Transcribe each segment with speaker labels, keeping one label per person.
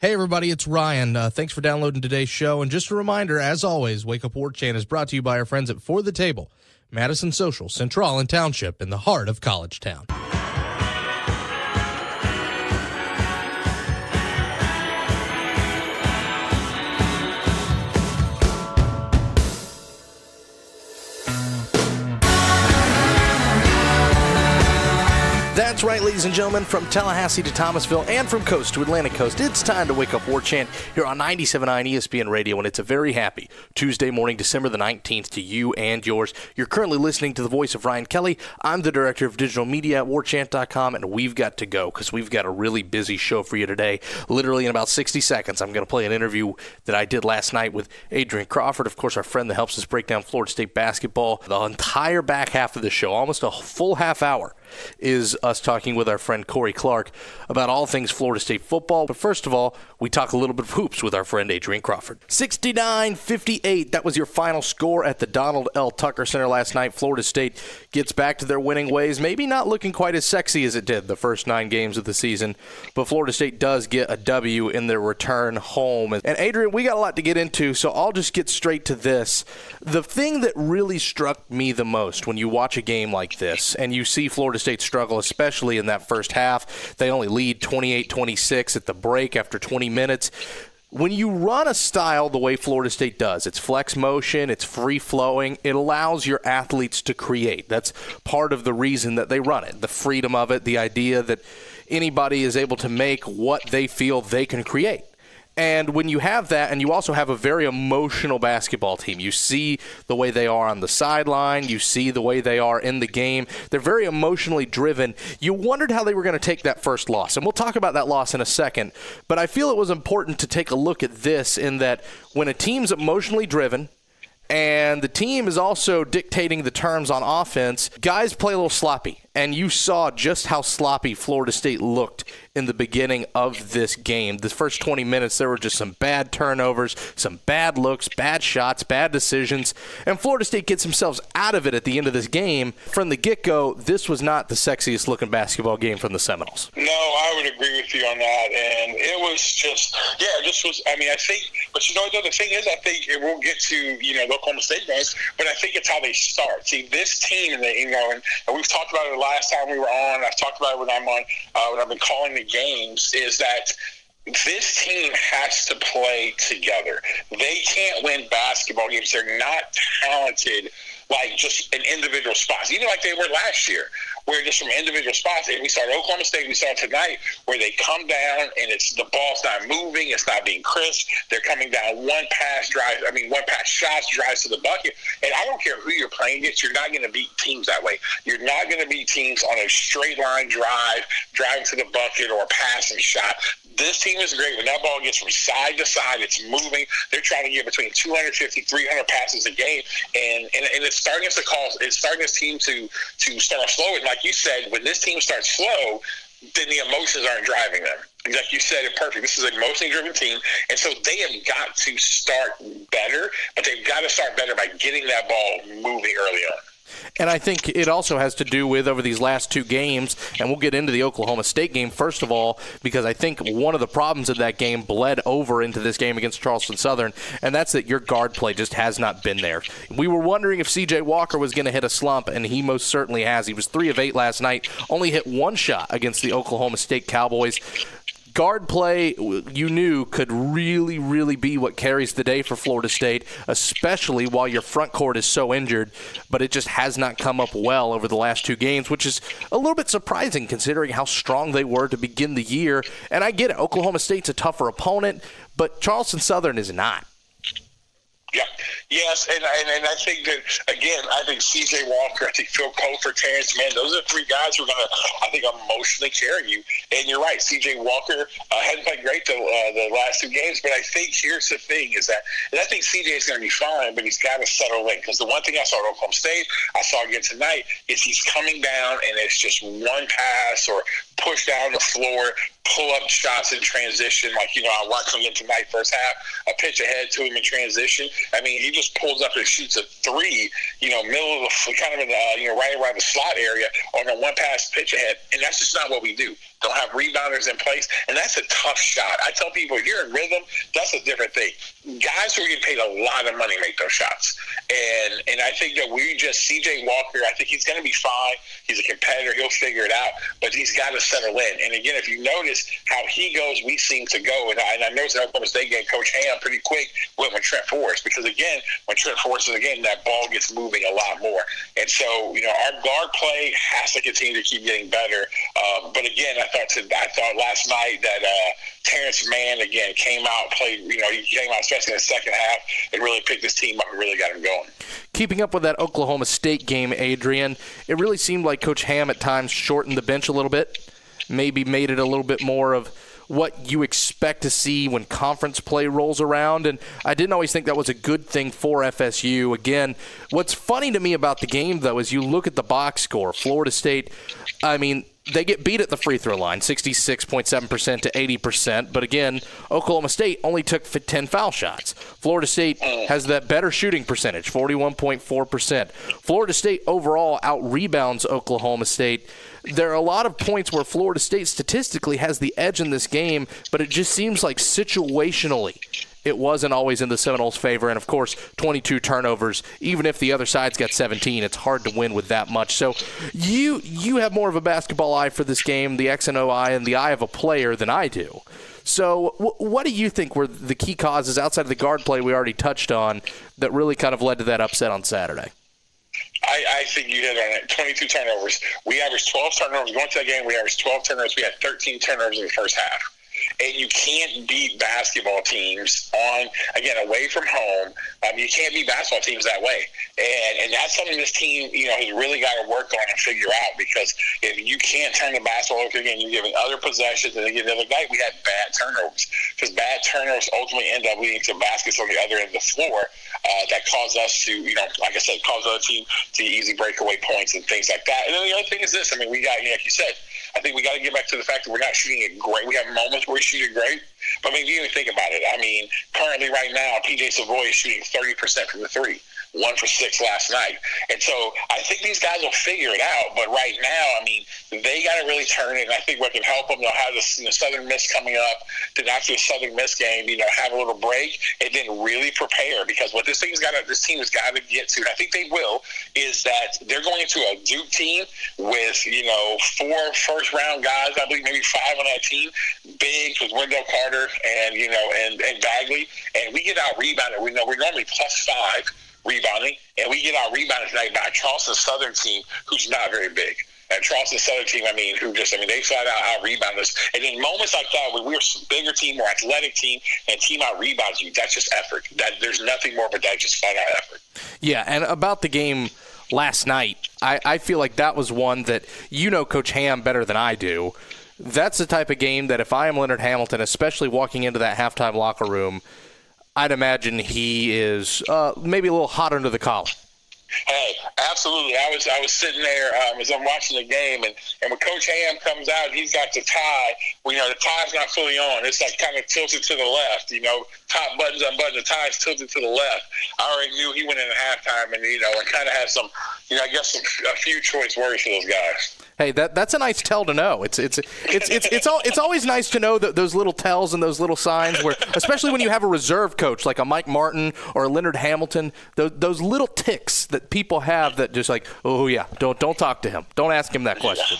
Speaker 1: Hey everybody, it's Ryan. Thanks for downloading today's show. And just a reminder, as always, Wake Up War Chant is brought to you by our friends at For the Table, Madison Social, Central and Township, in the heart of College Town. That's right, ladies and gentlemen, from Tallahassee to Thomasville and from coast to Atlantic coast, it's time to Wake Up War Chant here on 97.9 ESPN Radio, and it's a very happy Tuesday morning, December the 19th, to you and yours. You're currently listening to the voice of Ryan Kelly. I'm the director of digital media at warchant.com, and we've got to go because we've got a really busy show for you today. Literally in about 60 seconds, I'm going to play an interview that I did last night with Adrian Crawford, of course, our friend that helps us break down Florida State basketball. The entire back half of the show, almost a full half hour, is us talking with our friend Corey Clark about all things Florida State football. But first of all, we talk a little bit of hoops with our friend Adrian Crawford. 69-58, that was your final score at the Donald L. Tucker Center last night. Florida State gets back to their winning ways, maybe not looking quite as sexy as it did the first 9 games of the season, but Florida State does get a W in their return home. And Adrian, we got a lot to get into, so I'll just get straight to this. The thing that really struck me the most when you watch a game like this, and you see Florida State struggle, especially in that first half. They only lead 28-26 at the break after 20 minutes. When you run a style the way Florida State does, it's flex motion, it's free-flowing, it allows your athletes to create. That's part of the reason that they run it, the freedom of it, the idea that anybody is able to make what they feel they can create. And when you have that, and you also have a very emotional basketball team, you see the way they are on the sideline, you see the way they are in the game. They're very emotionally driven. You wondered how they were going to take that first loss, and we'll talk about that loss in a second. But I feel it was important to take a look at this in that when a team's emotionally driven, and the team is also dictating the terms on offense, guys play a little sloppy. And you saw just how sloppy Florida State looked in the beginning of this game. The first 20 minutes, there were just some bad turnovers, some bad looks, bad shots, bad decisions. And Florida State gets themselves out of it at the end of this game. From the get-go, this was not the sexiest-looking basketball game from the Seminoles.
Speaker 2: No, I would agree with you on that. And it was just, I think, but the thing is, I think we'll get to, the Oklahoma State games, but I think it's how they start. See, this team, and we've talked about it a lot. Last time we were on, I've talked about it when I'm on, when I've been calling the games, is that this team has to play together. They can't win basketball games. They're not talented like just in individual spots, even like they were last year, where just from individual spots. And we saw Oklahoma State, we saw tonight, where they come down and the ball's not moving, it's not being crisp. They're coming down one pass shots, drives to the bucket. And I don't care who you're playing against, you're not going to beat teams that way. You're not going to beat teams on a straight line driving to the bucket or pass and shot. This team is great. When that ball gets from side to side, it's moving. They're trying to get between 250, 300 passes a game, and it's starting us it's starting this team to start slow. And like you said, when this team starts slow, then the emotions aren't driving them. Like you said it perfect. This is an emotionally driven team, and so they have got to start better, but they've got to start better by getting that ball moving early on.
Speaker 1: And I think it also has to do with over these last 2 games, and we'll get into the Oklahoma State game first of all, because I think one of the problems of that game bled over into this game against Charleston Southern, and that's that your guard play just has not been there. We were wondering if C.J. Walker was going to hit a slump, and he most certainly has. He was 3 of 8 last night, only hit 1 shot against the Oklahoma State Cowboys. Guard play, you knew, could really, really be what carries the day for Florida State, especially while your front court is so injured, but it just has not come up well over the last 2 games, which is a little bit surprising considering how strong they were to begin the year. And I get it, Oklahoma State's a tougher opponent, but Charleston Southern is not.
Speaker 2: Yeah. Yes, and I think that, again, I think C.J. Walker, I think Phil Cofer, Terrence Mann, those are 3 guys who are going to, I think, emotionally carry you. And you're right, C.J. Walker hasn't played great the last 2 games, but I think here's the thing is that, and I think C.J. is going to be fine, but he's got to settle in. Because the one thing I saw at Oklahoma State, I saw again tonight, is he's coming down and it's just one pass or push down the floor, pull up shots in transition. Like, I watched him again tonight, first half, a pitch ahead to him in transition. I mean, he just pulls up and shoots a 3, middle of the, kind of in the, right around the slot area on a one pass pitch ahead. And that's just not what we do. don't have rebounders in place, and that's a tough shot. I tell people, if you're in rhythm, that's a different thing. Guys who are getting paid a lot of money make those shots. And I think that C.J. Walker, I think he's going to be fine. He's a competitor. He'll figure it out. But he's got to settle in. And, again, if you notice how he goes, we seem to go. And I noticed in Oklahoma State game, Coach Ham pretty quick went with Trent Forrest. Because, again, when Trent Forrest is in the game, that ball gets moving a lot more. And so, our guard play has to continue to keep getting better. But, again, I thought last night that Terrence Mann, again, came out, played, he came out, especially in the second half, and really picked his team up and really got him going.
Speaker 1: Keeping up with that Oklahoma State game, Adrian, it really seemed like Coach Ham at times shortened the bench a little bit, maybe made it a little bit more of what you expect to see when conference play rolls around, and I didn't always think that was a good thing for FSU. Again, what's funny to me about the game, though, is you look at the box score. Florida State, they get beat at the free throw line, 66.7% to 80%. But again, Oklahoma State only took 10 foul shots. Florida State has that better shooting percentage, 41.4%. Florida State overall out-rebounds Oklahoma State. There are a lot of points where Florida State statistically has the edge in this game, but it just seems like situationally it wasn't always in the Seminoles' favor. And, of course, 22 turnovers. Even if the other side's got 17, it's hard to win with that much. So you have more of a basketball eye for this game, the X and O eye, and the eye of a player than I do. So what do you think were the key causes outside of the guard play we already touched on that really kind of led to that upset on Saturday?
Speaker 2: I think you hit on it. 22 turnovers. We averaged 12 turnovers. Going to that game, we averaged 12 turnovers. We had 13 turnovers in the first half. And you can't beat basketball teams away from home. You can't beat basketball teams that way. And that's something this team, has really got to work on and figure out, because if you can't turn the basketball over again, you're giving other possessions. And again, the other night we had bad turnovers, because bad turnovers ultimately end up leading to baskets on the other end of the floor that cause us to, like I said, cause other team to easy breakaway points and things like that. And then the other thing is this. We got, like you said, I think we got to get back to the fact that we're not shooting it great. We have moments where we shoot it great, but if you even think about it, currently right now, PJ Savoy is shooting 30% from the three. 1 for 6 last night. And so I think these guys will figure it out. But right now, they got to really turn it. And I think what can help them, they'll have the Southern Miss coming up, then after the Southern Miss game, have a little break and then really prepare. Because what this team has got to get to, and I think they will, is that they're going into a Duke team with, 4 first-round guys, I believe maybe 5 on that team, big with Wendell Carter and Bagley. And we get out rebounded. We know we're normally +5 rebounding, and we get out rebounded tonight by a Charleston Southern team who's not very big. And Charleston Southern team, they flat out rebound us. And in moments like that, when we're a bigger team, more athletic team, and team out rebounds you, that's just effort. There's nothing more but that, just flat out effort. Yeah,
Speaker 1: and about the game last night, I feel like that was one that Coach Ham better than I do. That's the type of game that if I am Leonard Hamilton, especially walking into that halftime locker room, I'd imagine he is maybe a little hot under the collar.
Speaker 2: Hey, absolutely. I was sitting there as I'm watching the game, and when Coach Ham comes out, he's got the tie. The tie's not fully on. It's like kind of tilted to the left. Top buttons unbuttoned, the tie's tilted to the left. I already knew he went in at halftime, and and kind of had some, a few choice words for those guys.
Speaker 1: Hey, that's a nice tell to know. It's always nice to know that those little tells and those little signs, where, especially when you have a reserve coach like a Mike Martin or a Leonard Hamilton, those little ticks that people have that just like, oh yeah, don't talk to him, don't ask him that question.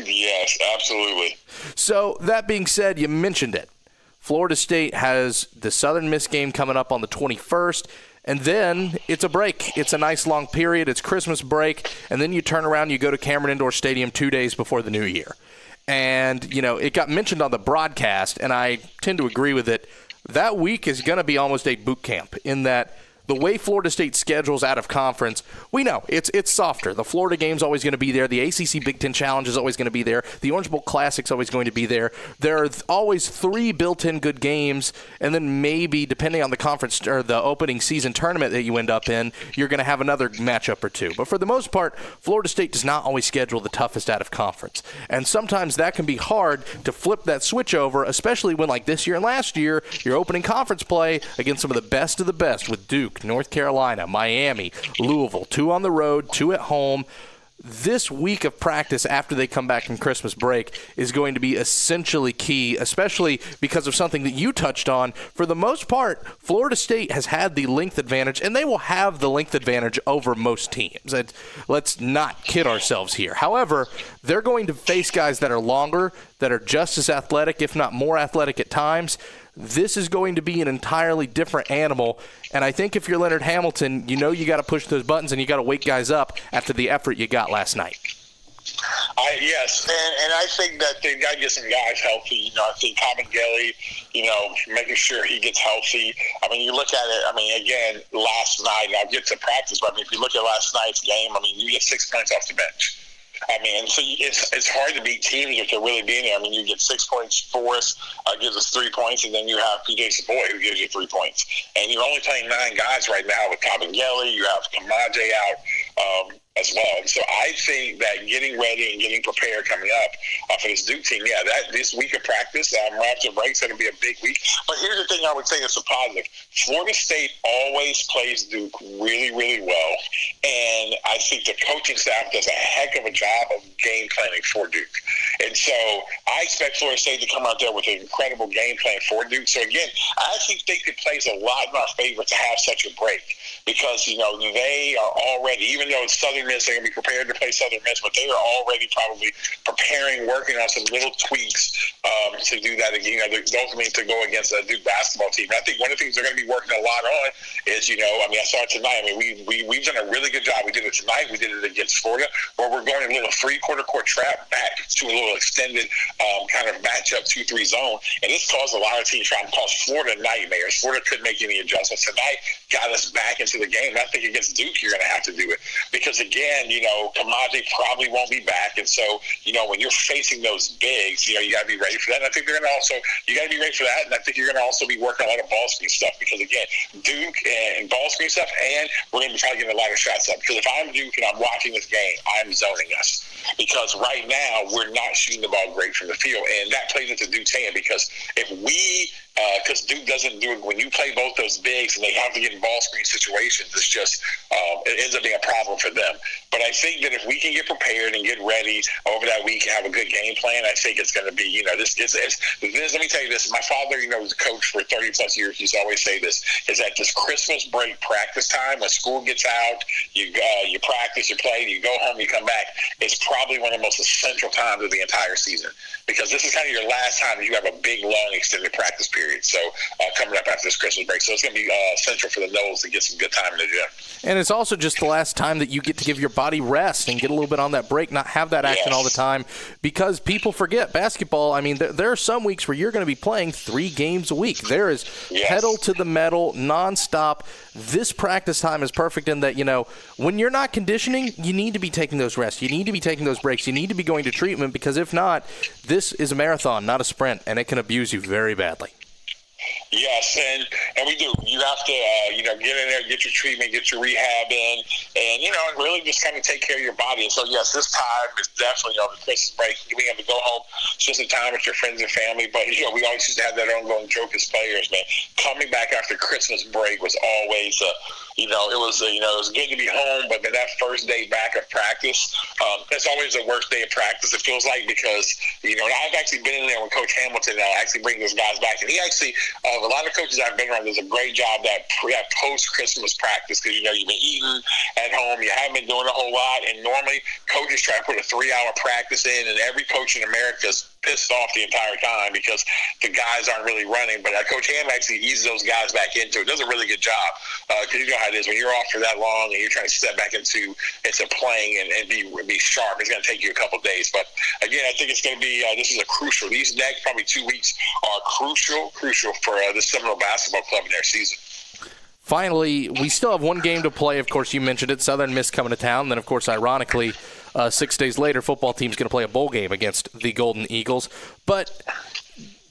Speaker 2: Yes, absolutely.
Speaker 1: So that being said, you mentioned it. Florida State has the Southern Miss game coming up on the 21st. And then it's a break. It's a nice long period. It's Christmas break. And then you turn around, you go to Cameron Indoor Stadium 2 days before the new year. And, it got mentioned on the broadcast, and I tend to agree with it. That week is going to be almost a boot camp in that the way Florida State schedules out of conference, we know it's softer. The Florida game's always going to be there. The ACC Big Ten Challenge is always going to be there. The Orange Bowl Classic's always going to be there. There are always 3 built-in good games, and then maybe, depending on the conference or the opening season tournament that you end up in, you're going to have another matchup or 2. But for the most part, Florida State does not always schedule the toughest out of conference. And sometimes that can be hard to flip that switch over, especially when, like this year and last year, you're opening conference play against some of the best with Duke, North Carolina, Miami, Louisville, 2 on the road, 2 at home. this week of practice after they come back from Christmas break is going to be essentially key, especially because of something that you touched on. For the most part, Florida State has had the length advantage, and they will have the length advantage over most teams. And let's not kid ourselves here. However, they're going to face guys that are longer, that are just as athletic, if not more athletic at times. This is going to be an entirely different animal, and I think if you're Leonard Hamilton, you know you got to push those buttons and you got to wake guys up after the effort you got last night.
Speaker 2: Yes, and I think that they got to get some guys healthy. I think Kabengele, making sure he gets healthy. I mean, you look at it, again, last night, and I'll get to practice, but if you look at last night's game, you get 6 points off the bench. And so it's hard to beat teams if they're really being there. You get 6 points for us, gives us 3 points, and then you have P.J. Savoy who gives you 3 points. And you're only playing 9 guys right now with Kabengele. You have Kamaje out as well. And so I think that getting ready and getting prepared coming up for this Duke team, this week of practice, right after break's going to be a big week. But here's the thing I would say that's a positive. Florida State always plays Duke really, really well. And I think the coaching staff does a heck of a job of game planning for Duke. And so I expect Florida State to come out there with an incredible game plan for Duke. So, again, I actually think it plays a lot in our favor to have such a break because, they are already, even though it's Southern Miss, they're going to be prepared to play Southern Miss, but they are already probably preparing, working on some little tweaks to do that again. Ultimately, to go against a Duke basketball team. And I think one of the things they're going to be working a lot on is, I saw it tonight. We've done a really good job. We did it tonight. We did it against Florida, where we're going a little 3-quarter court trap back to a little extended kind of matchup 2-3 zone. And this caused a lot of teams trying to cause Florida nightmares. Florida couldn't make any adjustments tonight, got us back into the game. And I think against Duke, you're going to have to do it because, again, Kamaje probably won't be back. And so, when you're facing those bigs, you got to be ready for that. And I think they're going to also, you got to be ready for that. And I think you're going to also be working a lot of ball screen stuff because, again, Duke and ball screen stuff, and we're going to be trying to get a lot of shots up. Because if I'm Duke and I'm watching this game, I'm zoning us. Because right now, we're not shooting the ball great from the field. And that plays into Duke's hand because if we because Duke doesn't do it when you play both those bigs and they have to get in ball screen situations. It's just it ends up being a problem for them. But I think that if we can get prepared and get ready over that week and have a good game plan, I think it's going to be let me tell you this. My father, was a coach for 30 plus years. He used to always say this: is that this Christmas break practice time when school gets out, you practice, you play, you go home, you come back. It's probably one of the most essential times of the entire season because this is kind of your last time that you have a big, long, extended practice period. So coming up after this Christmas break. So it's going to be essential for the Noles to get some good time in the gym. And
Speaker 1: it's also just the last time that you get to give your body rest and get a little bit on that break, not have that action all the time because people forget basketball. There are some weeks where you're going to be playing 3 games a week. There is pedal to the metal, nonstop. This practice time is perfect in that, when you're not conditioning, you need to be taking those rests. You need to be taking those breaks. You need to be going to treatment because if not, this is a marathon, not a sprint, and it can abuse you very badly.
Speaker 2: Yes, and we do. You have to, get in there, get your treatment, get your rehab in, and, and really just kind of take care of your body. And so, yes, this time is definitely, the Christmas break, being able to go home, spend some time with your friends and family. But, we always used to have that ongoing joke as players, man. Coming back after Christmas break was always, it was good to be home, but then that first day back of practice, it's always the worst day of practice, it feels like, because, and I've actually been in there with Coach Hamilton now, actually bring those guys back. And he actually, a lot of coaches I've been around, does a great job that post-Christmas practice because, you've been eating at home, you haven't been doing a whole lot, and normally coaches try to put a 3-hour practice in, and every coach in America is pissed off the entire time because the guys aren't really running. But Coach Ham actually eases those guys back into it. Does a really good job because you know how it is when you're off for that long and you're trying to step back into playing and be sharp. It's going to take you a couple of days. But again, I think it's going to be this is a crucial. These next probably 2 weeks are crucial for the Seminole basketball club in their season.
Speaker 1: Finally, we still have one game to play. Of course, you mentioned it. Southern Miss coming to town. Then, of course, ironically, 6 days later, football team's going to play a bowl game against the Golden Eagles. But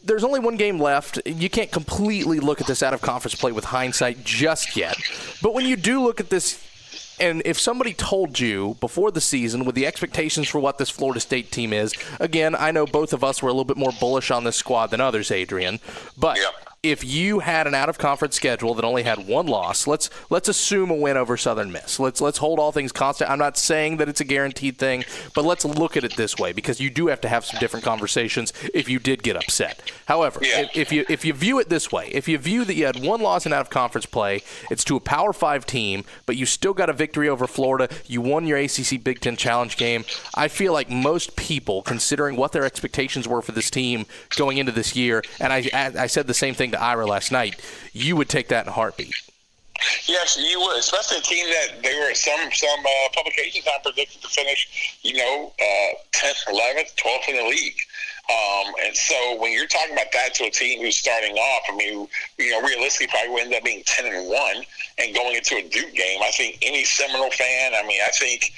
Speaker 1: there's only one game left. You can't completely look at this out-of-conference play with hindsight just yet. But when you do look at this, and if somebody told you before the season with the expectations for what this Florida State team is, again, I know both of us were a little bit more bullish on this squad than others, Adrian, but if you had an out-of-conference schedule that only had one loss, let's assume a win over Southern Miss. Let's hold all things constant. I'm not saying that it's a guaranteed thing, but let's look at it this way, because you do have to have some different conversations if you did get upset. However, if you view it this way, if you view that you had one loss in out-of-conference play, it's to a Power 5 team, but you still got a victory over Florida, you won your ACC Big Ten Challenge game, I feel like most people, considering what their expectations were for this team going into this year, and I said the same thing to Ira last night, you would take that in a heartbeat.
Speaker 2: Yes, you would, especially a team that they were some publications I predicted to finish, 10th, 11th, 12th in the league. And so when you're talking about that to a team who's starting off, I mean, realistically probably will end up being 10-1 and going into a Duke game. I think any Seminole fan, I think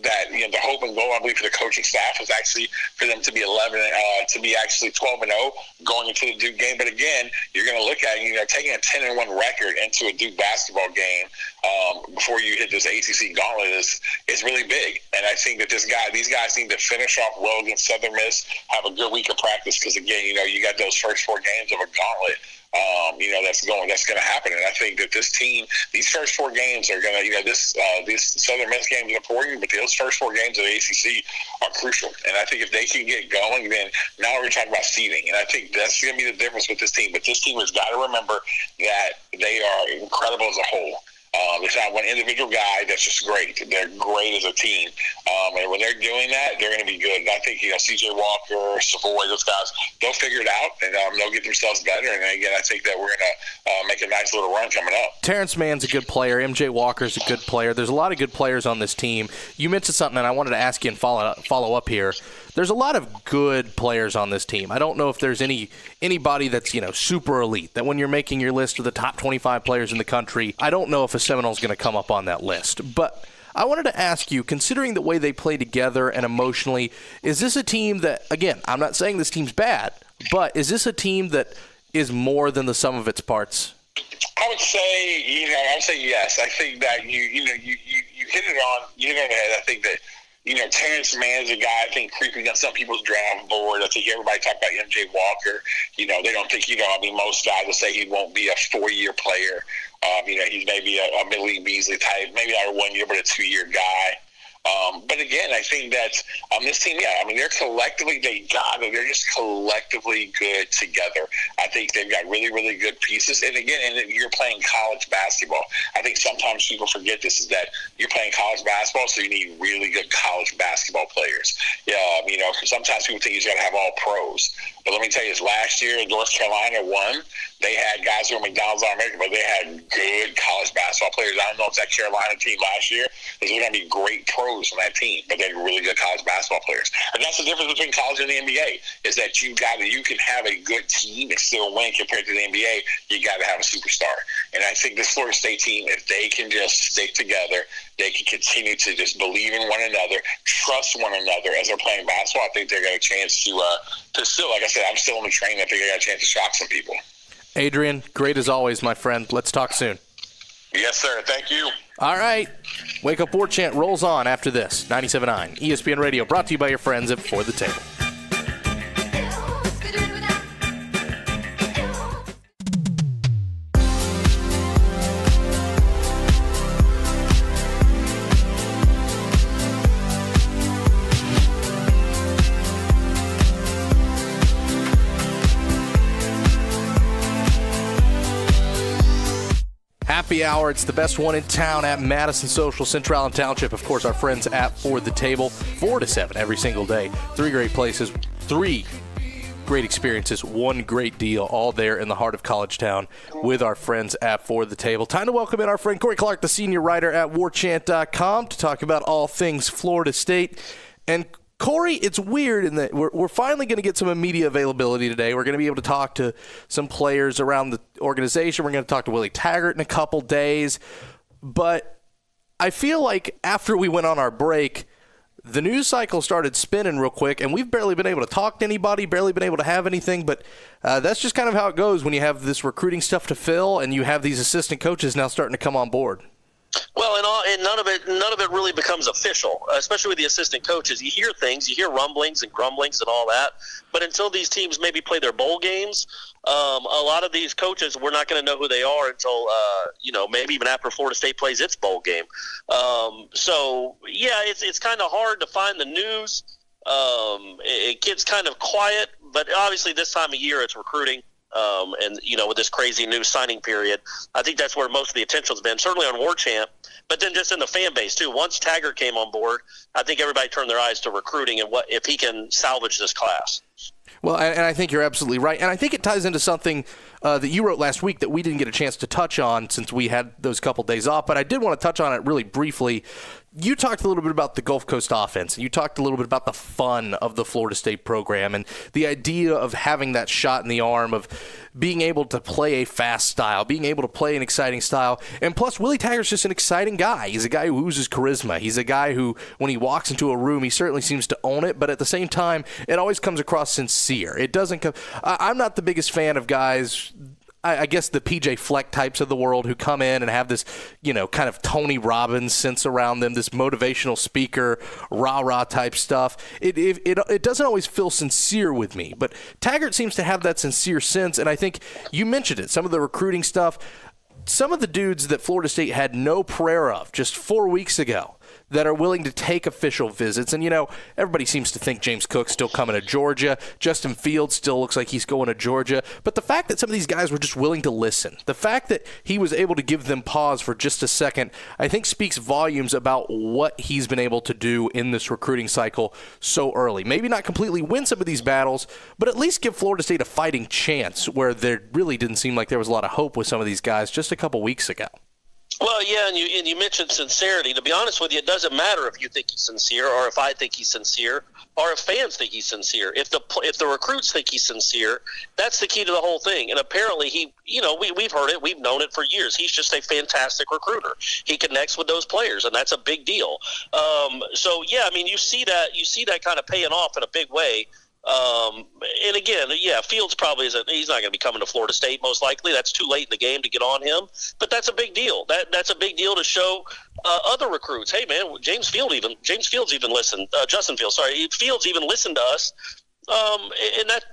Speaker 2: that, the hope and goal, I believe, for the coaching staff is actually for them to be 12-0 going into the Duke game. But again, you're going to look at, taking a 10-1 record into a Duke basketball game before you hit this ACC gauntlet is really big. And I think that these guys need to finish off well against Southern Miss, have a good week of practice, because again, you got those first 4 games of a gauntlet. That's going to happen, and I think that this team, these first 4 games are going to, this Southern Miss game is important, but those first 4 games of the ACC are crucial. And I think if they can get going, then now we're talking about seeding, and I think that's going to be the difference with this team. But this team has got to remember that they are incredible as a whole. There's not one individual guy that's just great. They're great as a team. And when they're doing that, they're going to be good. And I think, C.J. Walker, Savoy, those guys, they'll figure it out, and they'll get themselves better. And again, I think that we're going to make a nice little run coming up.
Speaker 1: Terrence Mann's a good player. M.J. Walker's a good player. There's a lot of good players on this team. You mentioned something, and I wanted to ask you and follow up here. There's a lot of good players on this team. I don't know if there's anybody that's, super elite, that when you're making your list of the top 25 players in the country, I don't know if a Seminole's going to come up on that list. But I wanted to ask you, considering the way they play together and emotionally, is this a team that, again, I'm not saying this team's bad, but is this a team that is more than the sum of its parts?
Speaker 2: I would say, yes. I think that you hit it on the head. I think that, Terrence Mann is a guy, I think, creeping on some people's draft board. I think everybody talked about M.J. Walker. They don't think, most guys will say he won't be a 4-year player. He's maybe a Millie Beasley type, maybe not a 1 year, but a 2-year guy. But again, I think that this team, they're just collectively good together. I think they've got really, really good pieces. And again, you're playing college basketball. I think sometimes people forget this, is that you're playing college basketball, so you need really good college basketball players. Sometimes people think you just got to have all pros. But let me tell you, last year, North Carolina won. They had guys who were McDonald's All-American, but they had good college basketball players. I don't know if that Carolina team last year is going to be great pros on that team, but they're really good college basketball players. And that's the difference between college and the NBA, is that you can have a good team and still win compared to the NBA. You got to have a superstar. And I think this Florida State team, if they can just stick together, they can continue to just believe in one another, trust one another as they're playing basketball. I think they got a chance to still, like I said, I'm still on the train. I think they got a chance to shock some people.
Speaker 1: Adrian, great as always, my friend. Let's talk soon.
Speaker 2: Yes, sir. Thank you.
Speaker 1: All right. Wake Up War Chant rolls on after this. 97.9 ESPN Radio, brought to you by your friends at For the Table. Happy hour. It's the best one in town at Madison Social, Central and Township. Of course, our friends at For the Table, 4 to 7 every single day. 3 great places, 3 great experiences, 1 great deal, all there in the heart of College Town with our friends at For the Table. Time to welcome in our friend Corey Clark, the senior writer at warchant.com, to talk about all things Florida State. And Corey, it's weird in that we're finally going to get some media availability today. We're going to be able to talk to some players around the organization. We're going to talk to Willie Taggart in a couple days. But I feel like after we went on our break, the news cycle started spinning real quick, and we've barely been able to talk to anybody, barely been able to have anything. But that's just kind of how it goes when you have this recruiting stuff to fill and you have these assistant coaches now starting to come on board.
Speaker 3: Well, and none of it really becomes official, especially with the assistant coaches. You hear things, you hear rumblings and grumblings and all that, but until these teams maybe play their bowl games, a lot of these coaches, we're not going to know who they are until maybe even after Florida State plays its bowl game. So yeah, it's kind of hard to find the news. It gets kind of quiet, but obviously this time of year it's recruiting. And with this crazy new signing period, I think that's where most of the attention's been, certainly on War Chant, but then just in the fan base too. Once Taggart came on board, I think everybody turned their eyes to recruiting and what if he can salvage this class.
Speaker 1: Well, and I think you're absolutely right. And I think it ties into something that you wrote last week that we didn't get a chance to touch on since we had those couple days off. But I did want to touch on it really briefly. You talked a little bit about the Gulf Coast offense, and you talked a little bit about the fun of the Florida State program and the idea of having that shot in the arm, of being able to play a fast style, being able to play an exciting style. And plus, Willie Taggart's just an exciting guy. He's a guy who oozes charisma. He's a guy who, when he walks into a room, he certainly seems to own it, but at the same time, it always comes across sincere. It doesn't come – I'm not the biggest fan of guys – I guess the PJ Fleck types of the world who come in and have this, kind of Tony Robbins sense around them, this motivational speaker, rah-rah type stuff. It doesn't always feel sincere with me, but Taggart seems to have that sincere sense, and I think you mentioned it, some of the recruiting stuff, some of the dudes that Florida State had no prayer of just 4 weeks ago that are willing to take official visits. And, everybody seems to think James Cook's still coming to Georgia. Justin Fields still looks like he's going to Georgia. But the fact that some of these guys were just willing to listen, the fact that he was able to give them pause for just a second, I think speaks volumes about what he's been able to do in this recruiting cycle so early. Maybe not completely win some of these battles, but at least give Florida State a fighting chance where there really didn't seem like there was a lot of hope with some of these guys just a couple weeks ago.
Speaker 3: Well, yeah, and you mentioned sincerity. To be honest with you, it doesn't matter if you think he's sincere or if I think he's sincere or if fans think he's sincere. If the recruits think he's sincere, that's the key to the whole thing. And apparently we've heard it, we've known it for years. He's just a fantastic recruiter. He connects with those players, and that's a big deal. So yeah, I mean, you see that kind of paying off in a big way. And again, yeah, Fields probably isn't. He's not going to be coming to Florida State most likely. That's too late in the game to get on him. But that's a big deal. That's a big deal to show other recruits. Hey, man, James Fields even listened. Justin Fields, sorry, Fields even listened to us. And that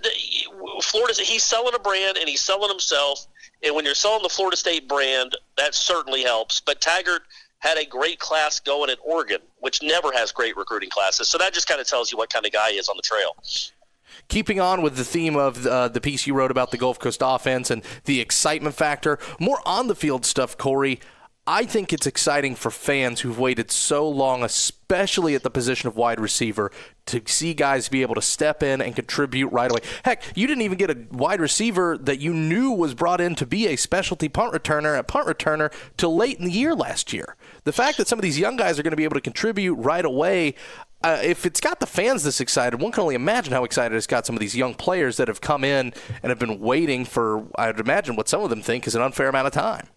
Speaker 3: Florida, he's selling a brand and he's selling himself. And when you're selling the Florida State brand, that certainly helps. But Taggart had a great class going at Oregon, which never has great recruiting classes. So that just kind of tells you what kind of guy he is on the trail.
Speaker 1: Keeping on with the theme of the piece you wrote about the Gulf Coast offense and the excitement factor, more on the field stuff, Corey, I think it's exciting for fans who've waited so long, especially at the position of wide receiver, to see guys be able to step in and contribute right away. Heck, you didn't even get a wide receiver that you knew was brought in to be a specialty punt returner till late in the year last year. The fact that some of these young guys are going to be able to contribute right away, if it's got the fans this excited, one can only imagine how excited it's got some of these young players that have come in and have been waiting for, I'd imagine, what some of them think is an unfair amount of time.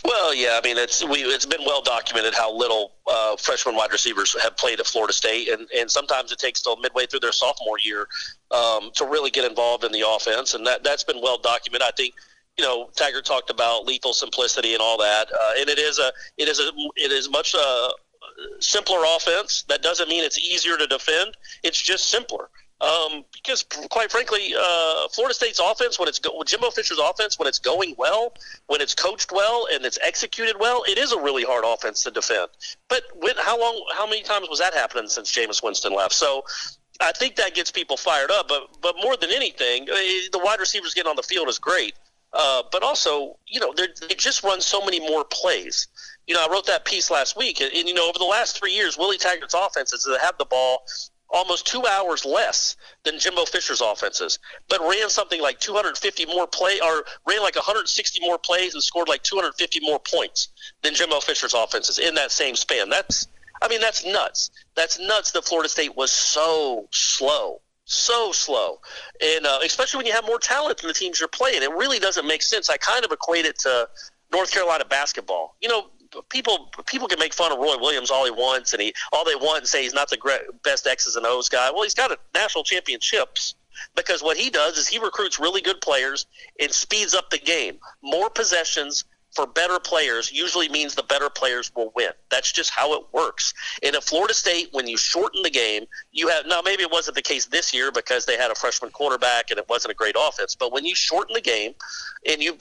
Speaker 3: Well, yeah, I mean, it's been well documented how little freshman wide receivers have played at Florida State, and sometimes it takes till midway through their sophomore year to really get involved in the offense, and that's been well documented. I think, Taggart talked about lethal simplicity and all that, and it is much simpler offense. That doesn't mean it's easier to defend. It's just simpler. Because quite frankly, Florida State's offense, Jimbo Fisher's offense, when it's going well, when it's coached well and it's executed well, it is a really hard offense to defend. But how many times was that happening since Jameis Winston left? So I think that gets people fired up. But more than anything, the wide receivers getting on the field is great. But also, they just run so many more plays. I wrote that piece last week, and over the last 3 years, Willie Taggart's offenses have the ball almost 2 hours less than Jimbo Fisher's offenses, but ran something like 250 more play, or ran like 160 more plays and scored like 250 more points than Jimbo Fisher's offenses in that same span. That's nuts. That's nuts that Florida State was so slow. And especially when you have more talent than the teams you're playing, it really doesn't make sense. I kind of equate it to North Carolina basketball. People can make fun of Roy Williams all they want and say he's not the best X's and O's guy. Well, he's got a national championships because what he does is he recruits really good players and speeds up the game. More possessions, for better players usually means the better players will win. That's just how it works. And at Florida State, when you shorten the game, you have – now maybe it wasn't the case this year because they had a freshman quarterback and it wasn't a great offense. But when you shorten the game and you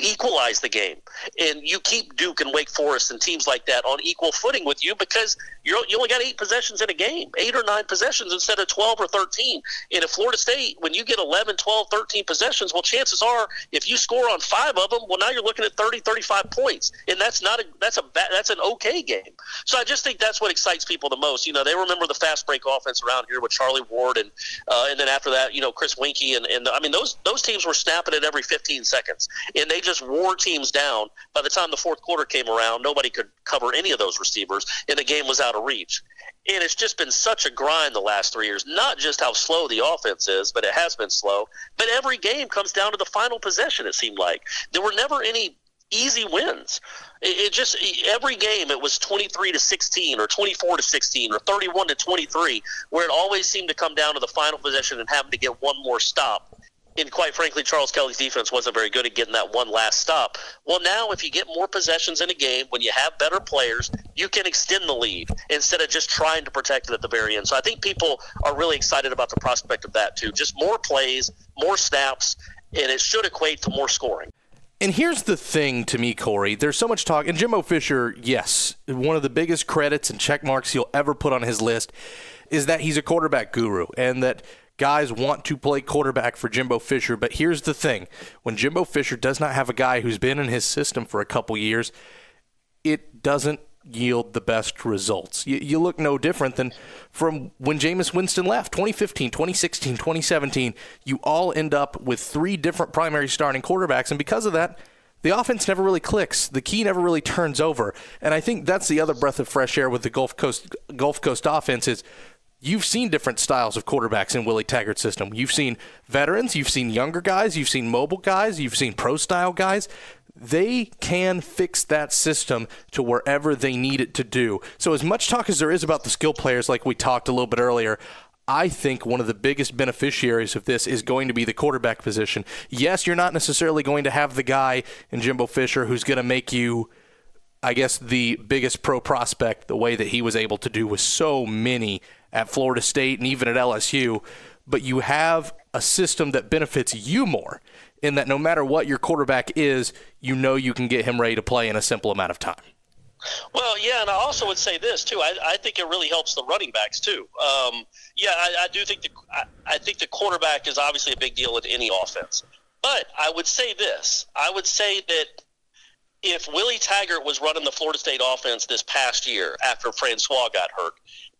Speaker 3: equalize the game and you keep Duke and Wake Forest and teams like that on equal footing with you because you only got 8 possessions in a game, 8 or 9 possessions instead of 12 or 13. And at Florida State, when you get 11, 12, 13 possessions, well, chances are if you score on 5 of them, well, now you're looking at 30, 35 points, and that's an okay game. So I just think that's what excites people the most. You know, they remember the fast break offense around here with Charlie Ward, and then after that, you know, Chris Winkie, and I mean those teams were snapping it every 15 seconds, and they just wore teams down. By the time the fourth quarter came around, nobody could cover any of those receivers, and the game was out of reach. And it's just been such a grind the last 3 years, not just how slow the offense is, but it has been slow. But every game comes down to the final possession, it seemed like. There were never any easy wins. It just every game it was 23-16 or 24-16 or 31-23, where it always seemed to come down to the final possession and having to get one more stop. And quite frankly, Charles Kelly's defense wasn't very good at getting that one last stop. Well, now if you get more possessions in a game, when you have better players, you can extend the lead instead of just trying to protect it at the very end. So I think people are really excited about the prospect of that too. Just more plays, more snaps, and it should equate to more scoring.
Speaker 1: And here's the thing to me, Corey. There's so much talk. And Jimbo Fisher, yes, one of the biggest credits and check marks he'll ever put on his list is that he's a quarterback guru and that guys want to play quarterback for Jimbo Fisher. But here's the thing. When Jimbo Fisher does not have a guy who's been in his system for a couple years, it doesn't yield the best results. You look no different than from when Jameis Winston left, 2015, 2016, 2017. You all end up with 3 different primary starting quarterbacks, and because of that, the offense never really clicks. The key never really turns over. And I think that's the other breath of fresh air with the Gulf Coast offense is you've seen different styles of quarterbacks in Willie Taggart's system. You've seen veterans, you've seen younger guys, you've seen mobile guys, you've seen pro-style guys. They can fix that system to wherever they need it to do. So as much talk as there is about the skill players like we talked a little bit earlier, I think one of the biggest beneficiaries of this is going to be the quarterback position. Yes, you're not necessarily going to have the guy in Jimbo Fisher who's going to make you, I guess, the biggest pro prospect the way that he was able to do with so many at Florida State and even at LSU, but you have a system that benefits you more in that no matter what your quarterback is, you know you can get him ready to play in a simple amount of time.
Speaker 3: Well, yeah, and I also would say this, too. I think it really helps the running backs, too. I do think I think the quarterback is obviously a big deal in any offense. But I would say this. I would say that if Willie Taggart was running the Florida State offense this past year after Francois got hurt,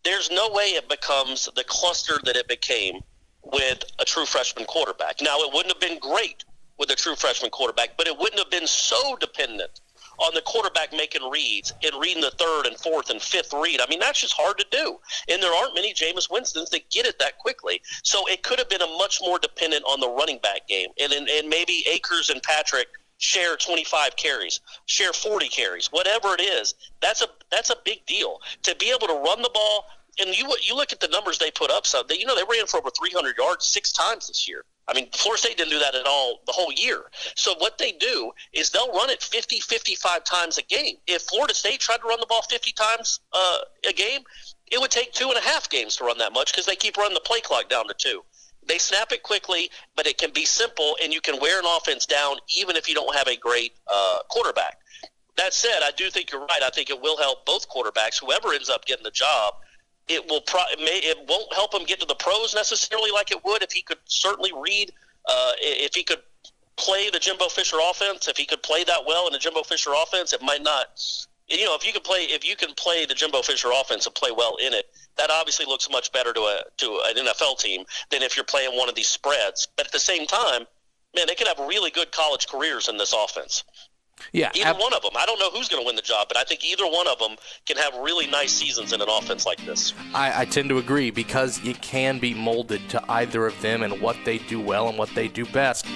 Speaker 3: there's no way it becomes the cluster that it became with a true freshman quarterback. Now, it wouldn't have been great with a true freshman quarterback, but it wouldn't have been so dependent on the quarterback making reads and reading the third and fourth and fifth read. I mean, that's just hard to do. And there aren't many Jameis Winstons that get it that quickly. So it could have been a much more dependent on the running back game. And maybe Akers and Patrick share 25 carries, share 40 carries, whatever it is. That's a big deal. To be able to run the ball, and you look at the numbers they put up, so they ran for over 300 yards 6 times this year. I mean, Florida State didn't do that at all the whole year. So what they do is they'll run it 50, 55 times a game. If Florida State tried to run the ball 50 times a game, it would take 2.5 games to run that much because they keep running the play clock down to 2. They snap it quickly, but it can be simple, and you can wear an offense down even if you don't have a great quarterback. That said, I do think you're right. I think it will help both quarterbacks, whoever ends up getting the job. It won't help him get to the pros necessarily like it would if he could certainly read, if he could play the Jimbo Fisher offense, if he could play that well in the Jimbo Fisher offense. It might not. If you can play the Jimbo Fisher offense and play well in it, that obviously looks much better to an NFL team than if you're playing one of these spreads. But at the same time, man, they could have really good college careers in this offense.
Speaker 1: Yeah,
Speaker 3: either one of them. I don't know who's going to win the job, but I think either one of them can have really nice seasons in an offense like this.
Speaker 1: I tend to agree because it can be molded to either of them and what they do well and what they do best.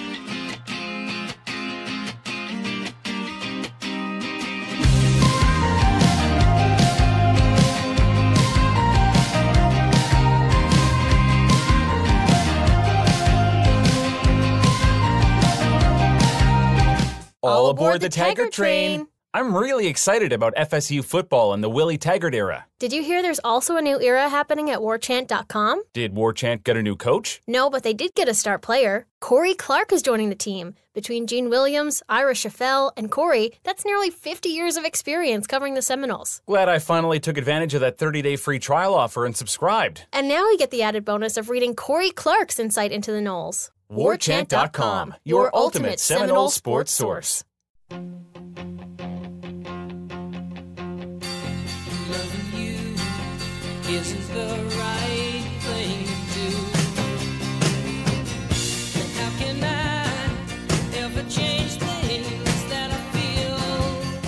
Speaker 4: All aboard the Taggart train! I'm really excited about FSU football and the Willie Taggart era.
Speaker 5: Did you hear there's also a new era happening at warchant.com?
Speaker 4: Did Warchant get a new coach?
Speaker 5: No, but they did get a star player. Corey Clark is joining the team. Between Gene Williams, Ira Scheffel, and Corey, that's nearly 50 years of experience covering the Seminoles.
Speaker 4: Glad I finally took advantage of that 30-day free trial offer and subscribed.
Speaker 5: And now you get the added bonus of reading Corey Clark's insight into the Noles.
Speaker 4: Warchant.com, your ultimate Seminole sports source.
Speaker 6: Isn't the right thing to do? And how can I ever change things that I feel?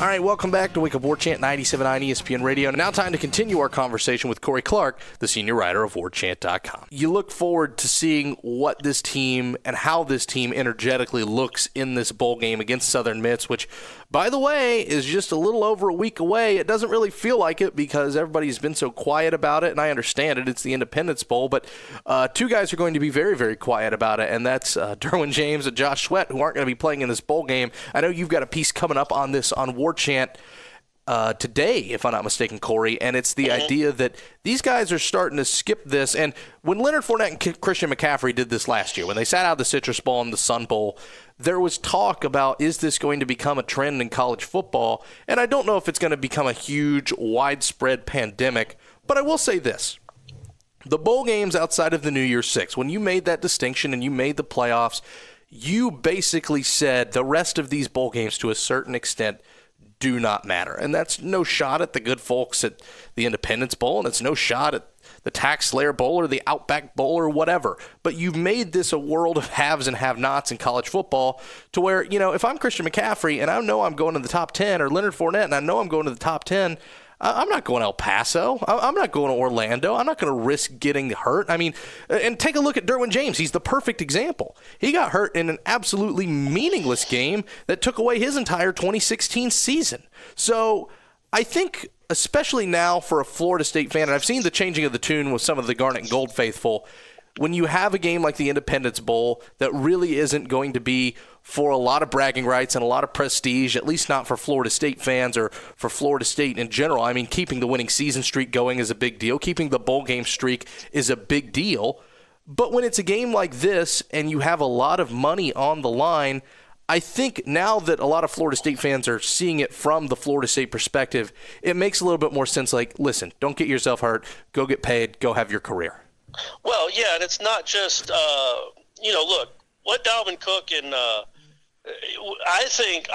Speaker 1: All right, welcome back to Wake Up War Chant 97.9 ESPN Radio. Now time to continue our conversation with Corey Clark, the senior writer of warchant.com. You look forward to seeing what this team and how this team energetically looks in this bowl game against Southern Miss, which, by the way, is just a little over a week away. It doesn't really feel like it because everybody's been so quiet about it, and I understand it. It's the Independence Bowl, but two guys are going to be very, very quiet about it, and that's Derwin James and Josh Sweat, who aren't going to be playing in this bowl game. I know you've got a piece coming up on this on War Chant today, if I'm not mistaken, Corey, and it's the idea that these guys are starting to skip this. And when Leonard Fournette and Christian McCaffrey did this last year, when they sat out the Citrus Bowl and the Sun Bowl, there was talk about, is this going to become a trend in college football? And I don't know if it's going to become a huge, widespread pandemic, but I will say this. The bowl games outside of the New Year's Six, when you made that distinction and you made the playoffs, you basically said the rest of these bowl games, to a certain extent, do not matter. And that's no shot at the good folks at the Independence Bowl, and it's no shot at the Tax Slayer Bowl or the Outback Bowl or whatever. But you've made this a world of haves and have-nots in college football to where, you know, if I'm Christian McCaffrey and I know I'm going to the top 10, or Leonard Fournette and I know I'm going to the top 10, I'm not going to El Paso. I'm not going to Orlando. I'm not going to risk getting hurt. I mean, and take a look at Derwin James. He's the perfect example. He got hurt in an absolutely meaningless game that took away his entire 2016 season. So I think, especially now for a Florida State fan, and I've seen the changing of the tune with some of the Garnet and Gold faithful, when you have a game like the Independence Bowl that really isn't going to be for a lot of bragging rights and a lot of prestige, at least not for Florida State fans or for Florida State in general. I mean, keeping the winning season streak going is a big deal. Keeping the bowl game streak is a big deal. But when it's a game like this and you have a lot of money on the line, I think now that a lot of Florida State fans are seeing it from the Florida State perspective, it makes a little bit more sense. Like, listen, don't get yourself hurt. Go get paid. Go have your career.
Speaker 3: Well, yeah, and it's not just, look, what Dalvin Cook and I think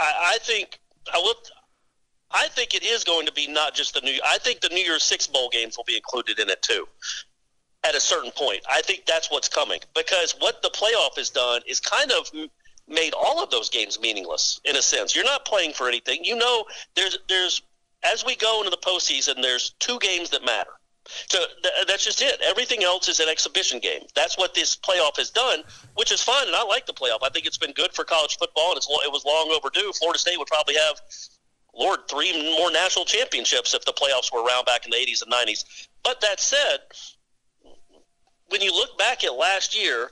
Speaker 3: it is going to be not just I think the New Year's Six bowl games will be included in it too at a certain point. I think that's what's coming, because what the playoff has done is kind of made all of those games meaningless in a sense. You're not playing for anything. You know, there's as we go into the postseason, there's two games that matter. So that's just it. Everything else is an exhibition game. That's what this playoff has done, which is fine, and I like the playoff. I think it's been good for college football, and it was long overdue. Florida State would probably have, 3 more national championships if the playoffs were around back in the 80s and 90s. But that said, when you look back at last year,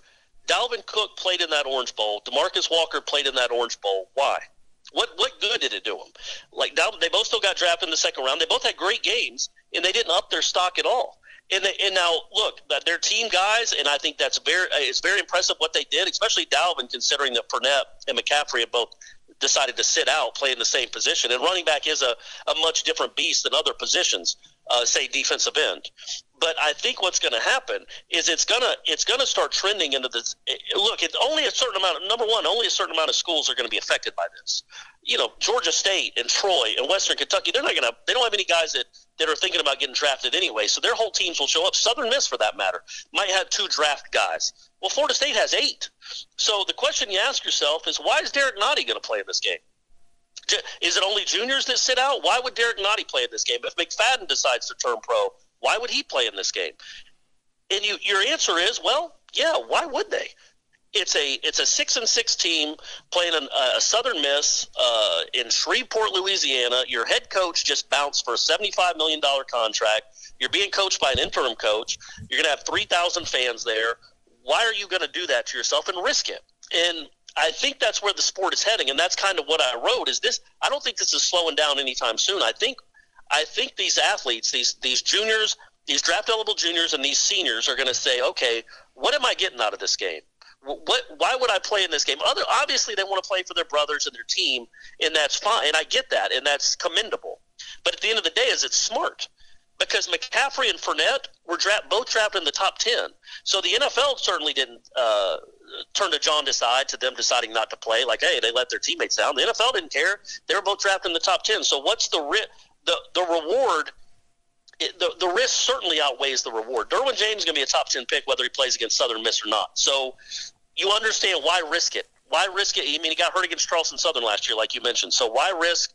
Speaker 3: Dalvin Cook played in that Orange Bowl. DeMarcus Walker played in that Orange Bowl. Why? What good did it do them? Like, they both still got drafted in the second round. They both had great games, and they didn't up their stock at all. And now, look, they're team guys, and I think it's very impressive what they did, especially Dalvin, considering that Fournette and McCaffrey have both decided to sit out, play in the same position. And running back is a much different beast than other positions, say defensive end. But I think what's going to happen is it's gonna start trending into this. Look, it's only a certain amount. Number one, only a certain amount of schools are going to be affected by this. You know, Georgia State and Troy and Western Kentucky, they don't have any guys that are thinking about getting drafted anyway. So their whole teams will show up. Southern Miss, for that matter, might have 2 draft guys. Well, Florida State has 8. So the question you ask yourself is, why is Derek Nottie going to play in this game? Is it only juniors that sit out? Why would Derek Nottie play in this game? If McFadden decides to turn pro, why would he play in this game? And your answer is, well, yeah, why would they? It's a 6-6 team playing a Southern Miss in Shreveport, Louisiana. Your head coach just bounced for a $75 million contract. You're being coached by an interim coach. You're going to have 3,000 fans there. Why are you going to do that to yourself and risk it? And I think that's where the sport is heading, and that's kind of what I wrote. Is this? I don't think this is slowing down anytime soon. I think these athletes, these juniors, these draft-eligible juniors, and these seniors are going to say, okay, what am I getting out of this game? Why would I play in this game? Obviously, they want to play for their brothers and their team, and that's fine. And I get that, and that's commendable. But at the end of the day, is it smart? Because McCaffrey and Fournette were both drafted in the top 10. So the NFL certainly didn't turn the jaundiced eye to them deciding not to play. Like, hey, they let their teammates down. The NFL didn't care. They were both drafted in the top 10. So what's the reward? The risk certainly outweighs the reward. Derwin James is going to be a top 10 pick whether he plays against Southern Miss or not. So you understand why risk it. Why risk it? I mean, he got hurt against Charleston Southern last year, like you mentioned. So why risk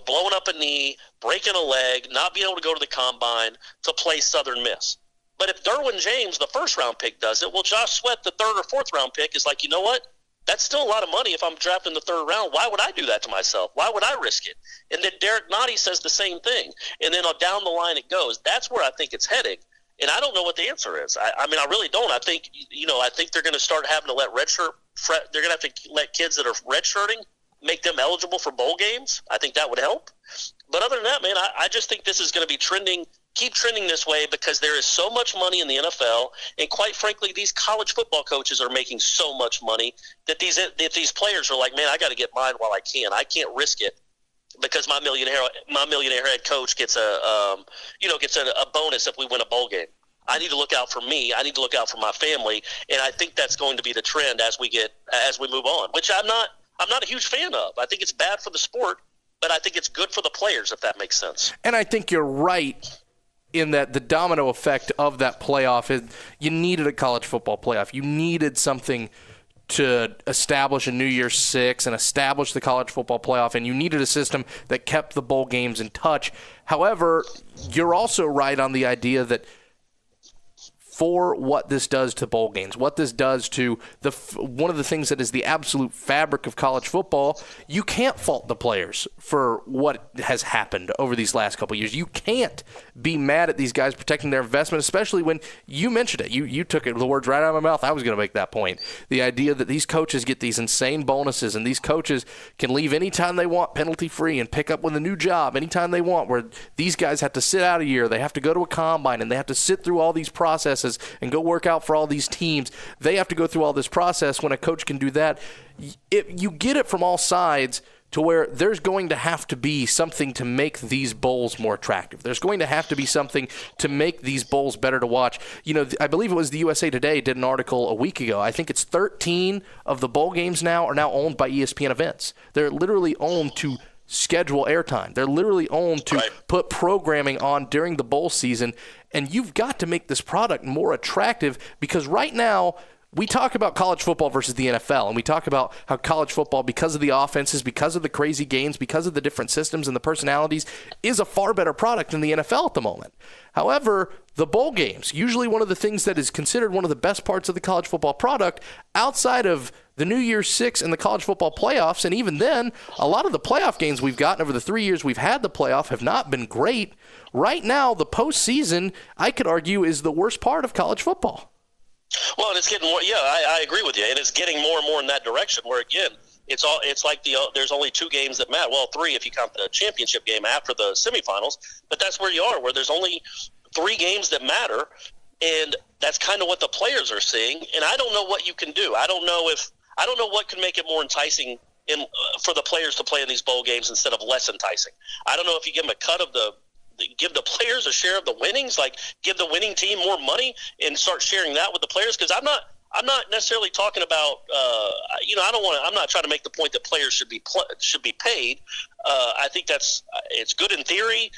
Speaker 3: blowing up a knee, breaking a leg, not being able to go to the combine to play Southern Miss? But if Derwin James, the first-round pick, does it, well, Josh Sweat, the third or fourth-round pick, is like, you know what? That's still a lot of money if I'm drafted in the third round. Why would I do that to myself? Why would I risk it? And then Derek Nottie says the same thing. And then down the line it goes. That's where I think it's heading. And I don't know what the answer is. I mean, I really don't. I think, I think they're going to start having to let they're going to have to let kids that are redshirting make them eligible for bowl games. I think that would help. But other than that, man, I just think this is going to be keep trending this way because there is so much money in the NFL, and quite frankly, these college football coaches are making so much money that these players are like, man, I got to get mine while I can. I can't risk it because my millionaire head coach gets a bonus if we win a bowl game. I need to look out for me. I need to look out for my family, and I think that's going to be the trend as we move on, which I'm not a huge fan of. I think it's bad for the sport, but I think it's good for the players, if that makes sense.
Speaker 1: And I think you're right in that the domino effect of that playoff is you needed a college football playoff. You needed something to establish a New Year's Six and establish the college football playoff, and you needed a system that kept the bowl games in touch. However, you're also right on the idea that for what this does to bowl games, what this does to one of the things that is the absolute fabric of college football, you can't fault the players for what has happened over these last couple of years. You can't be mad at these guys protecting their investment, especially when you mentioned it. You took the words right out of my mouth. I was going to make that point. The idea that these coaches get these insane bonuses and these coaches can leave anytime they want penalty-free and pick up with a new job anytime they want, where these guys have to sit out a year, they have to go to a combine, and they have to sit through all these processes and go work out for all these teams. They have to go through all this process. When a coach can do that, you get it from all sides to where there's going to have to be something to make these bowls more attractive. There's going to have to be something to make these bowls better to watch. I believe it was the USA Today did an article a week ago. I think it's 13 of the bowl games are now owned by ESPN Events. They're literally owned to schedule airtime. They're literally owned to put programming on during the bowl season, and you've got to make this product more attractive because right now we talk about college football versus the NFL, and we talk about how college football, because of the offenses, because of the crazy games, because of the different systems and the personalities, is a far better product than the NFL at the moment. However, the bowl games, usually one of the things that is considered one of the best parts of the college football product, outside of the New Year's Six and the college football playoffs, and even then, a lot of the playoff games we've gotten over the 3 years we've had the playoff have not been great. Right now, the postseason, I could argue, is the worst part of college football.
Speaker 3: Well, and it's getting more. Yeah, I agree with you, and it's getting more and more in that direction. Where again, it's like there's only two games that matter. Well, three if you count the championship game after the semifinals. But that's where you are, where there's only three games that matter, and that's kind of what the players are seeing. And I don't know what you can do. I don't know what can make it more enticing for the players to play in these bowl games instead of less enticing. I don't know if you give them a cut of give the players a share of the winnings, like give the winning team more money and start sharing that with the players. Because I'm not necessarily talking about, I'm not trying to make the point that players should be paid. I think it's good in theory,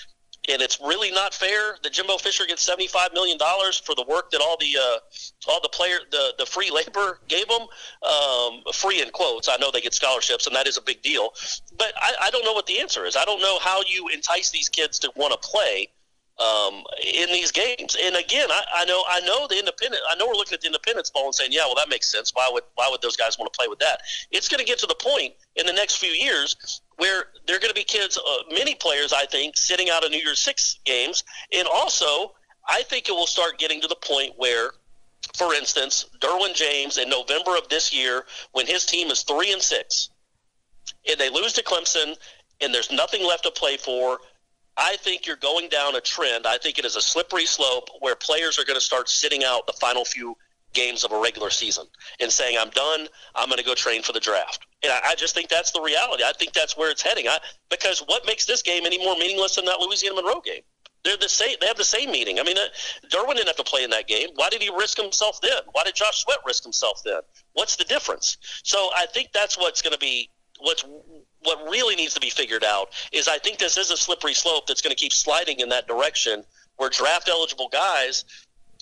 Speaker 3: and it's really not fair that Jimbo Fisher gets $75 million for the work that all the free labor gave them, free in quotes. I know they get scholarships, and that is a big deal. But I don't know what the answer is. I don't know how you entice these kids to want to play in these games. And again, I know the independent. I know we're looking at the Independence Bowl and saying, yeah, well, that makes sense. Why would those guys want to play with that? It's going to get to the point in the next few years where there are going to be kids, many players, I think, sitting out of New Year's Six games. And also, I think it will start getting to the point where for instance, Derwin James in November of this year, when his team is 3-6, and they lose to Clemson, and there's nothing left to play for, I think you're going down a trend. I think it is a slippery slope where players are going to start sitting out the final few games of a regular season and saying, I'm done, I'm going to go train for the draft. And I just think that's the reality. I think that's where it's heading. Because what makes this game any more meaningless than that Louisiana-Monroe game? They're the same. They have the same meaning. I mean, Derwin didn't have to play in that game. Why did he risk himself then? Why did Josh Sweat risk himself then? What's the difference? So I think that's what's going to be what really needs to be figured out is I think this is a slippery slope that's going to keep sliding in that direction where draft-eligible guys,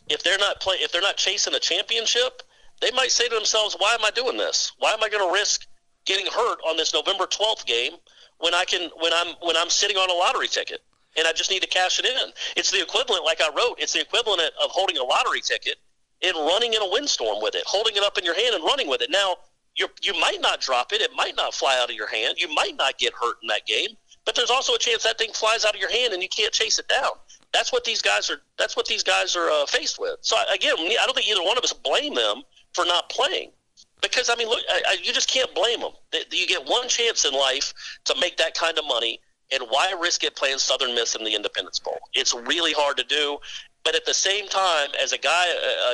Speaker 3: if they're not chasing a championship, they might say to themselves, why am I doing this? Why am I going to risk getting hurt on this November 12th game when I'm sitting on a lottery ticket and I just need to cash it in? It's the equivalent, like I wrote, it's the equivalent of holding a lottery ticket and running in a windstorm with it, holding it up in your hand and running with it. Now, you might not drop it. It might not fly out of your hand. You might not get hurt in that game, but there's also a chance that thing flies out of your hand and you can't chase it down. That's what these guys are faced with. So again, I don't think either one of us blame them for not playing, because I mean, look, you just can't blame them. You get one chance in life to make that kind of money, and why risk it playing Southern Miss in the Independence Bowl? It's really hard to do. But at the same time, as a guy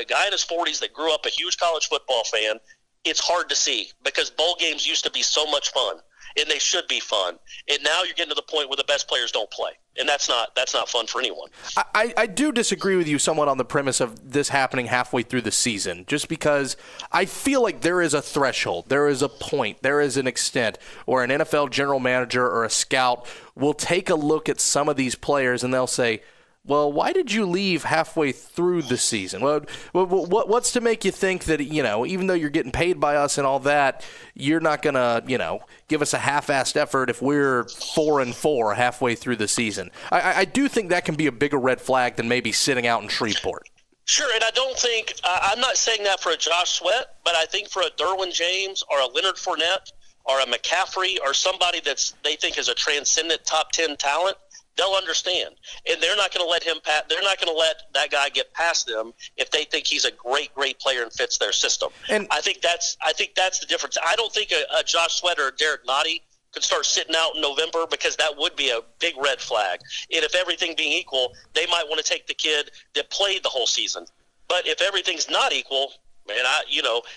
Speaker 3: in his 40s that grew up a huge college football fan, it's hard to see because bowl games used to be so much fun, and they should be fun. And now you're getting to the point where the best players don't play, and that's not fun for anyone.
Speaker 1: I do disagree with you somewhat on the premise of this happening halfway through the season, just because I feel like there is a threshold, there is a point, there is an extent where an NFL general manager or a scout will take a look at some of these players and they'll say, well, why did you leave halfway through the season? Well, what's to make you think that, even though you're getting paid by us and all that, you're not going to, give us a half-assed effort if we're 4-4 halfway through the season? I do think that can be a bigger red flag than maybe sitting out in Shreveport.
Speaker 3: Sure, and I don't think I'm not saying that for a Josh Sweat, but I think for a Derwin James or a Leonard Fournette or a McCaffrey or somebody they think is a transcendent top 10 talent, they'll understand, and they're not going to let him pass. They're not going to let that guy get past them if they think he's a great player and fits their system. And I think that's the difference. I don't think a Josh Sweat or a Derek Nottie could start sitting out in November, because that would be a big red flag. And if everything being equal, they might want to take the kid that played the whole season. But if everything's not equal, man,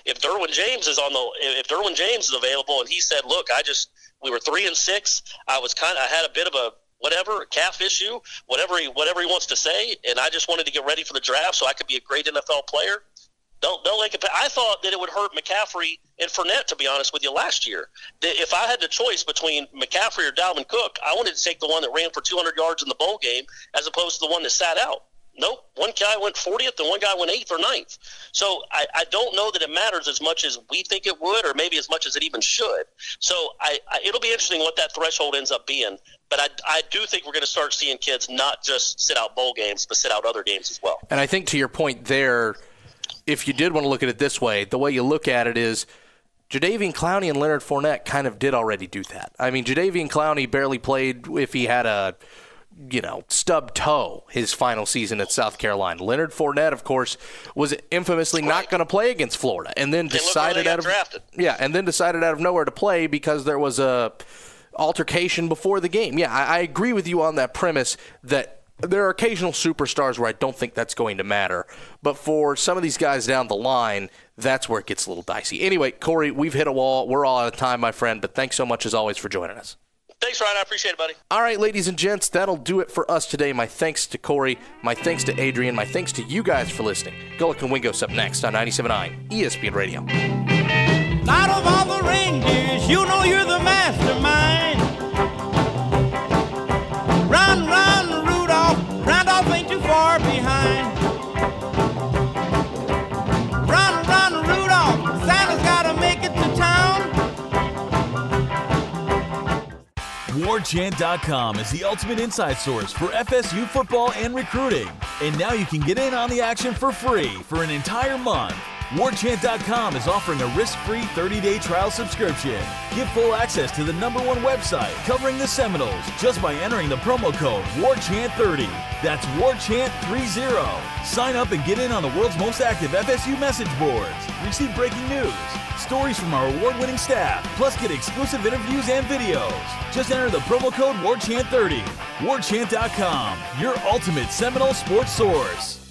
Speaker 3: if Derwin James is available and he said, look, we were 3-6, I had a bit of a calf issue, whatever he wants to say, and I just wanted to get ready for the draft so I could be a great NFL player. They'll make it. I thought that it would hurt McCaffrey and Fournette, to be honest with you, last year. If I had the choice between McCaffrey or Dalvin Cook, I wanted to take the one that ran for 200 yards in the bowl game as opposed to the one that sat out. Nope. One guy went 40th and one guy went 8th or 9th. So I don't know that it matters as much as we think it would, or maybe as much as it even should. So it'll be interesting what that threshold ends up being. But I do think we're going to start seeing kids not just sit out bowl games, but sit out other games as well.
Speaker 1: And I think to your point there, if you did want to look at it this way, the way you look at it is Jadeveon Clowney and Leonard Fournette kind of did already do that. I mean, Jadeveon Clowney barely played if he had a stubbed toe his final season at South Carolina. Leonard Fournette, of course, was infamously not going to play against Florida, and then decided out of nowhere to play because there was a altercation before the game. Yeah, I agree with you on that premise that there are occasional superstars where I don't think that's going to matter. But for some of these guys down the line, that's where it gets a little dicey. Anyway, Corey, we've hit a wall. We're all out of time, my friend, but thanks so much as always for joining us.
Speaker 3: Thanks, Ryan. I appreciate it, buddy.
Speaker 1: All right, ladies and gents, that'll do it for us today. My thanks to Corey, my thanks to Adrian, my thanks to you guys for listening. Gullick and Wingo's up next on 97.9 ESPN Radio.
Speaker 6: Out of all the reindeers, you know you're the mastermind. Run, run, Rudolph. Randolph ain't too far behind. Run, run, Rudolph. Santa's gotta make it to town.
Speaker 7: WarChant.com is the ultimate inside source for FSU football and recruiting. And now you can get in on the action for free for an entire month. WarChant.com is offering a risk-free 30-day trial subscription. Get full access to the #1 website covering the Seminoles just by entering the promo code WarChant30. That's WarChant30. Sign up and get in on the world's most active FSU message boards. Receive breaking news, stories from our award-winning staff, plus get exclusive interviews and videos. Just enter the promo code WarChant30. WarChant.com, your ultimate Seminole sports source.